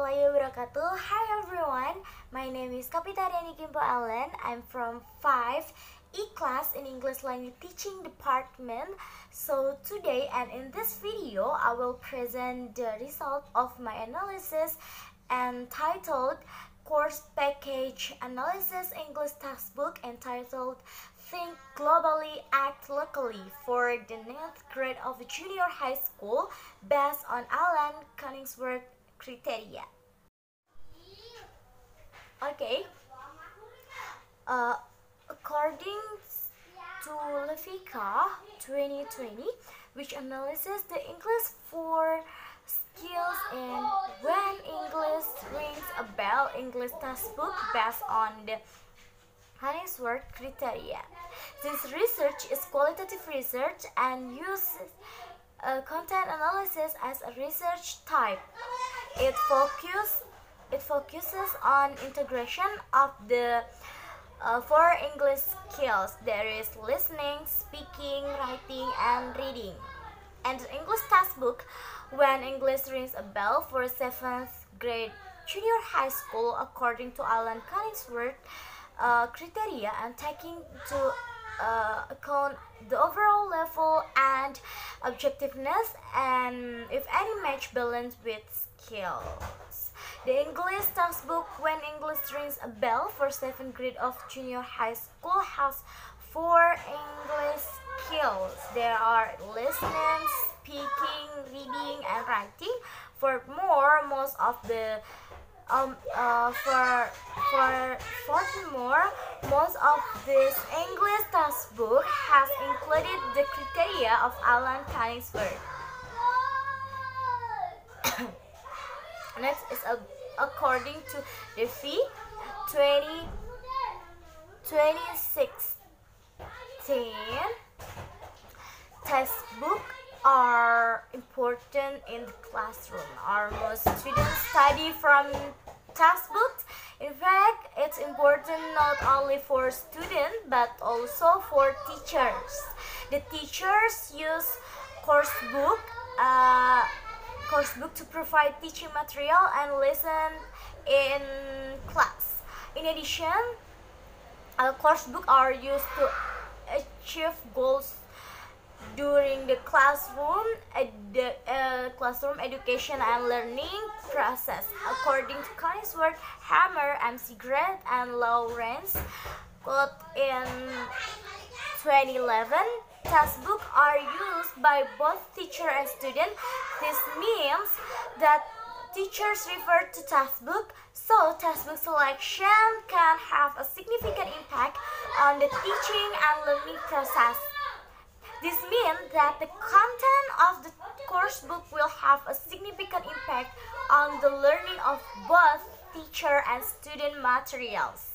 warahmatullahi wabarakatuh. Hi everyone, my name is Kapitariani Kimpo Allen. I'm from 5E class in English Language Teaching Department. So today and in this video, I will present the result of my analysis entitled Course Package Analysis English Textbook entitled Think Globally, Act Locally for the 9th grade of junior high school based on Alan Koningsberg criteria. Okay, according to Lefika 2020, which analyzes the English for skills and when English rings a bell English textbook based on the Koningsberg criteria. This research is qualitative research and uses content analysis as a research type. It focuses on integration of the 4 English skills. There is listening, speaking, writing, and reading. And the English textbook, when English rings a bell for 7th grade junior high school according to Alan Koningsberg criteria and taking into account the overall level and objectiveness and if any match balance with skills. The English textbook when English rings a bell for 7th grade of junior high school has 4 English skills. There are listening, speaking, reading, and writing. Most of this English textbook has included the criteria of Alan Koningsberg. Next is according to the FEE 2016 textbook are important in the classroom. Most students study from textbooks. In fact, it's important not only for students but also for teachers. The teachers use coursebook to provide teaching material and listen in class. In addition, coursebooks are used to achieve goals during the classroom education and learning process. According to Koningsberg, Hammer, MC Grant, and Lawrence quote in 2011, textbooks are used by both teacher and student. This means that teachers refer to textbook, so textbook selection can have a significant impact on the teaching and learning process. This means that the content of the coursebook will have a significant impact on the learning of both teacher and student materials.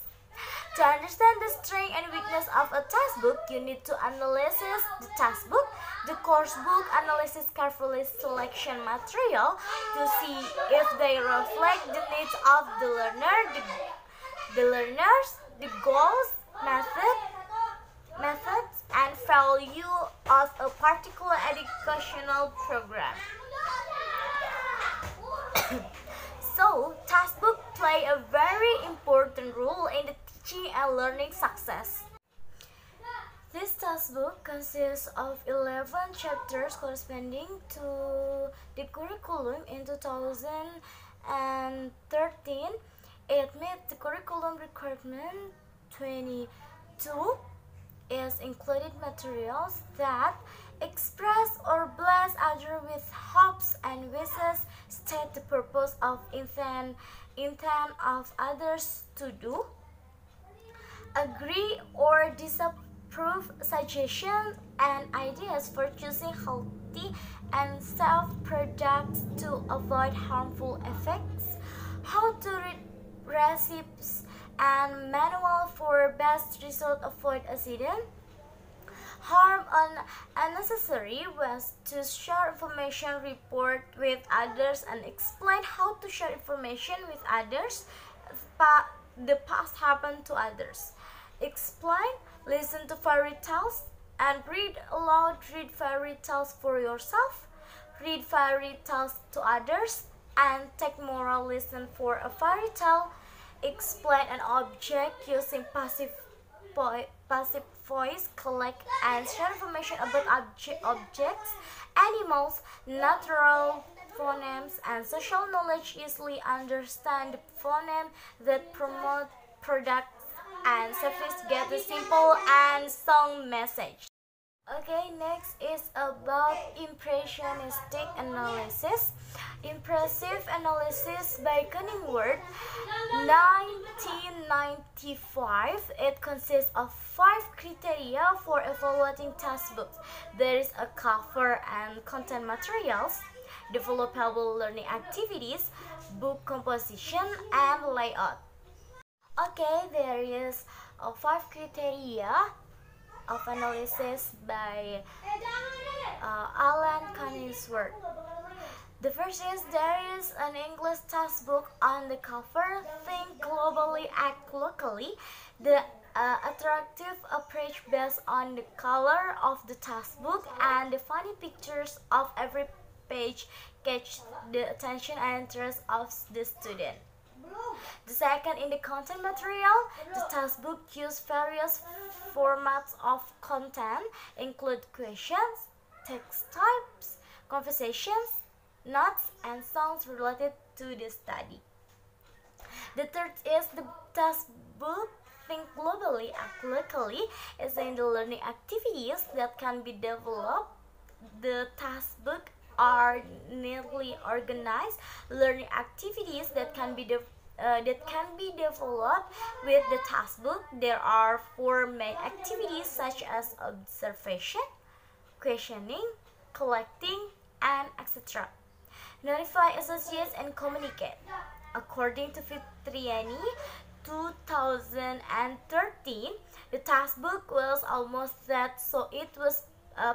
To understand the strength and weakness of a textbook, you need to analyze the textbook, the coursebook, analysis carefully selection material to see if they reflect the needs of the learner, the goals, methods, and value of a particular educational program. So, textbooks play a very important role in the teaching and learning success. This textbook consists of 11 chapters corresponding to the curriculum in 2013. It met the curriculum requirement 22. Is included materials that express or bless others with hopes and wishes, state the purpose of intent of others to do, agree or disapprove suggestions and ideas for choosing healthy and safe products to avoid harmful effects, how to read recipes and manual for best result avoid accident, harm on unnecessary ways to share information report with others and explain how to share information with others, the past happened to others, explain, listen to fairy tales and read aloud, read fairy tales for yourself, read fairy tales to others, and take moral lesson for a fairy tale. Explain an object using passive voice. Collect and share information about objects, animals, natural phonemes, and social knowledge. Easily understand the phoneme that promote products and service. Get the simple and strong message. Okay, next is about impressionistic analysis. Impressive analysis by Cunningworth, 1995. It consists of 5 criteria for evaluating textbooks. There is a cover and content materials, developable learning activities, book composition, and layout. Okay, there is 5 criteria of analysis by Alan Cunningworth. The first is there is an English textbook on the cover. Think globally, act locally. The attractive approach based on the color of the textbook and the funny pictures of every page catch the attention and interest of the student. The second, in the content material, the textbook uses various formats of content, include questions, text types, conversations, notes, and songs related to the study. The third is the textbook Think Globally, Act Locally is in the learning activities that can be developed. The textbook are neatly organized learning activities that can be developed with the textbook. There are 4 main activities such as observation, questioning, collecting, and etc. Notify, associate, and communicate. According to Fitriani, 2013, the textbook was almost that, so it was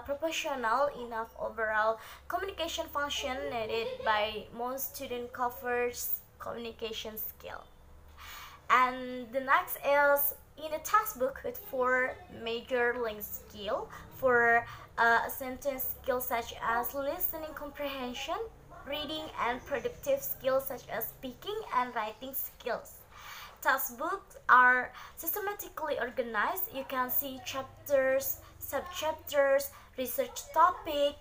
proportional enough overall communication function needed by most student covers communication skill. And the next is in a textbook with 4 major linked skill for sentence skills such as listening comprehension, reading, and productive skills such as speaking and writing skills. Textbooks are systematically organized. You can see chapters, subchapters, research topics,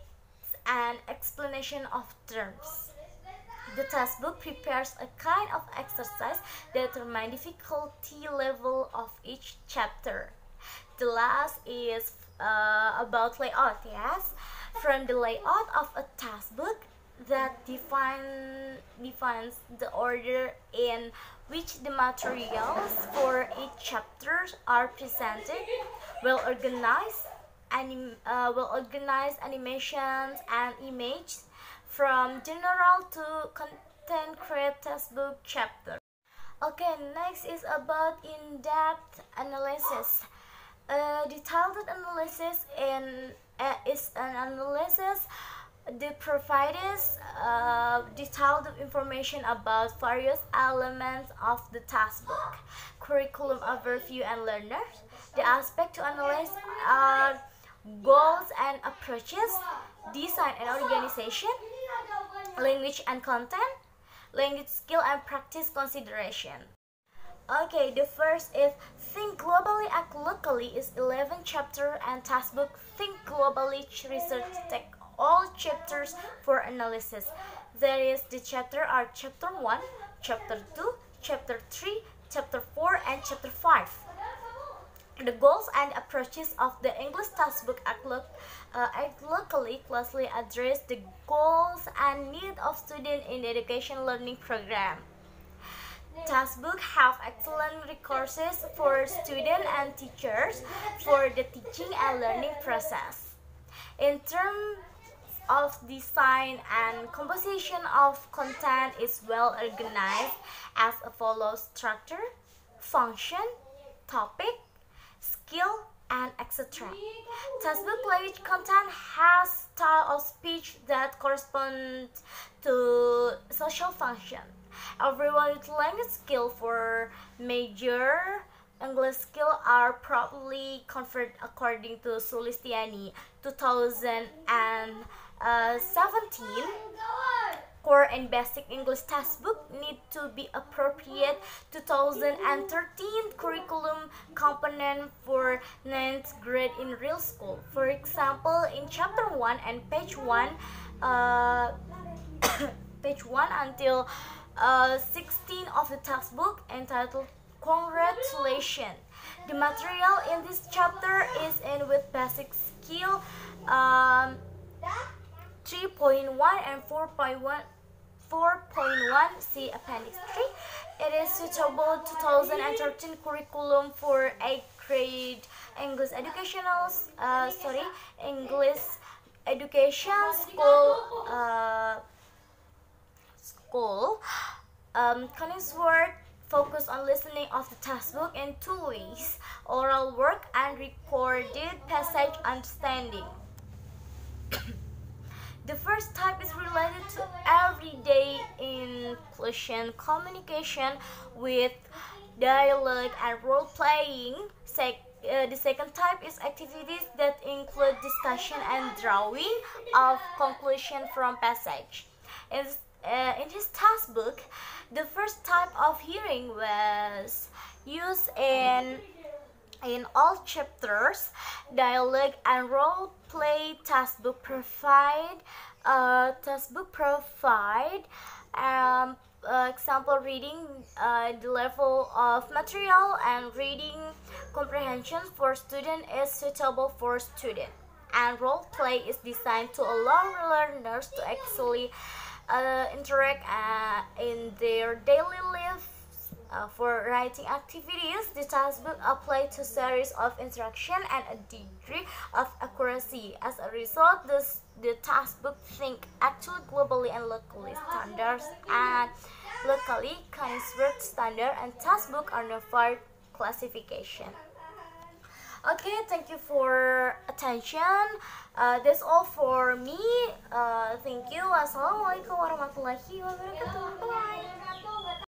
and explanation of terms. The textbook prepares a kind of exercise that determines difficulty level of each chapter. The last is about layout. Yes, from the layout of a textbook that defines the order in which the materials for each chapter are presented, well-organized animations and images from general to content create textbook chapter. Okay, next is about in-depth analysis. Detailed analysis is an analysis that provides detailed information about various elements of the textbook, curriculum overview, and learners. The aspect to analyze are goals and approaches, design and organization, language and content, language skill and practice consideration. Okay, the first is Think Globally, Act Locally is 11 chapter and textbook Think Globally Research take all chapters for analysis. There is the chapter are chapter 1, chapter 2, chapter 3, chapter 4, and chapter 5. The goals and approaches of the English textbook Act Locally closely address the goals and needs of students in the education learning program. Textbooks have excellent resources for students and teachers for the teaching and learning process. In terms of design and composition of content is well organized as follows: structure, function, topic, skill, and etc. Textbook language content has style of speech that corresponds to social function. Everyone with language skill for major English skill are properly conferred according to Sulistiani 2017. core and basic English textbook need to be appropriate 2013 curriculum component for 9th grade in real school. For example, in chapter 1 and page 1, page 1 until 16 of the textbook entitled Congratulations. The material in this chapter is in with basic skill 3.1 and 4.1, see appendix 3. It is suitable 2013 curriculum for 8th grade English English education school. Konigsword focus on listening of the textbook in 2 ways: oral work and recorded passage understanding. The first type is related to everyday inclusion communication with dialogue and role-playing. The second type is activities that include discussion and drawing of conclusion from passage. In his textbook, the first type of hearing was used in all chapters. Dialogue and role play textbook provide example reading, the level of material and reading comprehension for student is suitable for student, and role play is designed to allow learners to actually interact in their daily life. For writing activities, the textbook applies to series of instruction and a degree of accuracy. As a result, the textbook think actually globally and locally. Standards and locally Konigsword standard and textbook are unified classification. Okay, thank you for attention. That's all for me. Thank you. Wassalamualaikum warahmatullahi wabarakatuh. Bye.